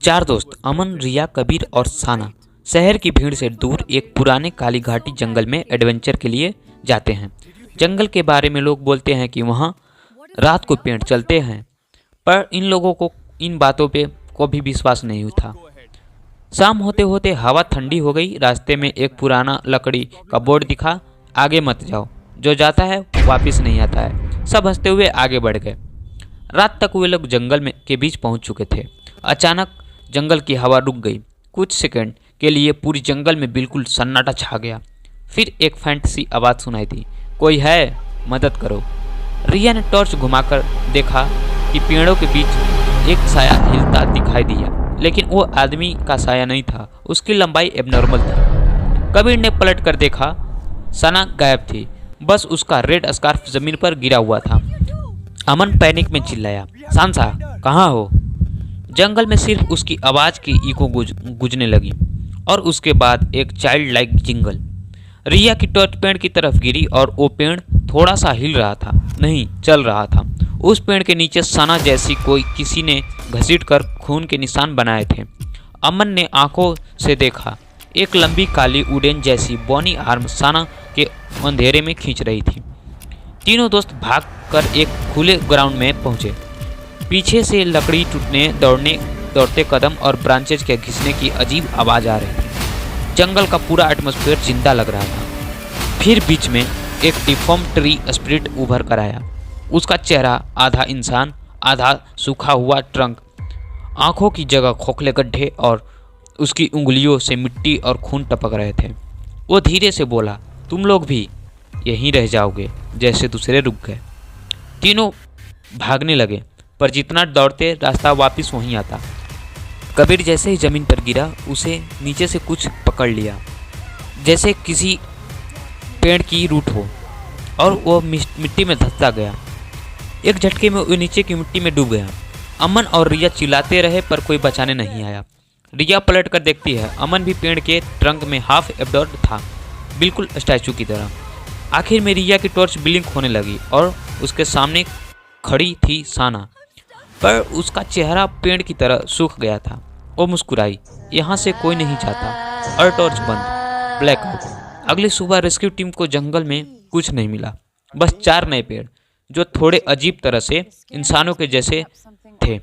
चार दोस्त अमन, रिया, कबीर और साना शहर की भीड़ से दूर एक पुराने काली घाटी जंगल में एडवेंचर के लिए जाते हैं। जंगल के बारे में लोग बोलते हैं कि वहाँ रात को पेड़ चलते हैं, पर इन लोगों को इन बातों पे कभी विश्वास नहीं था। शाम होते होते हवा ठंडी हो गई। रास्ते में एक पुराना लकड़ी का बोर्ड दिखा, आगे मत जाओ, जो जाता है वापस नहीं आता है। सब हंसते हुए आगे बढ़ गए। रात तक वे लोग जंगल में के बीच पहुंच चुके थे। अचानक जंगल की हवा रुक गई। कुछ सेकंड के लिए पूरी जंगल में बिल्कुल सन्नाटा छा गया। फिर एक फैंटेसी आवाज़ सुनाई दी, कोई है, मदद करो। रिया ने टॉर्च घुमाकर देखा कि पेड़ों के बीच एक साया हिलता दिखाई दिया, लेकिन वो आदमी का साया नहीं था, उसकी लंबाई एबनॉर्मल थी। कबीर ने पलट कर देखा, सना गायब थी, बस उसका रेड स्कार्फ जमीन पर गिरा हुआ था। अमन पैनिक में चिल्लाया, सांसा कहाँ हो? जंगल में सिर्फ उसकी आवाज़ की इको गूंजने लगी और उसके बाद एक चाइल्ड लाइक जिंगल। रिया की टॉर्च पेड़ की तरफ गिरी और वो पेड़ थोड़ा सा हिल रहा था, नहीं चल रहा था। उस पेड़ के नीचे सना जैसी कोई किसी ने घसीट कर खून के निशान बनाए थे। अमन ने आंखों से देखा, एक लंबी काली उड़ेन जैसी बॉनी आर्म सना के अंधेरे में खींच रही थी। तीनों दोस्त भागकर एक खुले ग्राउंड में पहुंचे। पीछे से लकड़ी टूटने, दौड़ते कदम और ब्रांचेज के घिसने की अजीब आवाज़ आ रही थी। जंगल का पूरा एटमॉस्फेयर जिंदा लग रहा था। फिर बीच में एक डिफॉर्म ट्री स्पिरिट उभर कर आया। उसका चेहरा आधा इंसान, आधा सूखा हुआ ट्रंक, आंखों की जगह खोखले गड्ढे और उसकी उंगलियों से मिट्टी और खून टपक रहे थे। वो धीरे से बोला, तुम लोग भी यहीं रह जाओगे? जैसे दूसरे रुक गए। तीनों भागने लगे, पर जितना दौड़ते रास्ता वापस वहीं आता। कबीर जैसे ही जमीन पर गिरा, उसे नीचे से कुछ पकड़ लिया, जैसे किसी पेड़ की रूट हो, और वो मिट्टी में धंसता गया। एक झटके में वो नीचे की मिट्टी में डूब गया। अमन और रिया चिल्लाते रहे, पर कोई बचाने नहीं आया। रिया पलट कर देखती है, अमन भी पेड़ के ट्रंक में हाफ एब्जॉर्ब था, बिल्कुल स्टैचू की तरह। आखिर में रिया की टॉर्च ब्लिंक होने लगी और उसके सामने खड़ी थी साना, पर उसका चेहरा पेड़ की तरह सूख गया था। वो मुस्कुराई, यहाँ से कोई नहीं जाता, और टॉर्च बंद, ब्लैकआउट। अगली सुबह रेस्क्यू टीम को जंगल में कुछ नहीं मिला, बस 4 नए पेड़ जो थोड़े अजीब तरह से इंसानों के जैसे थे।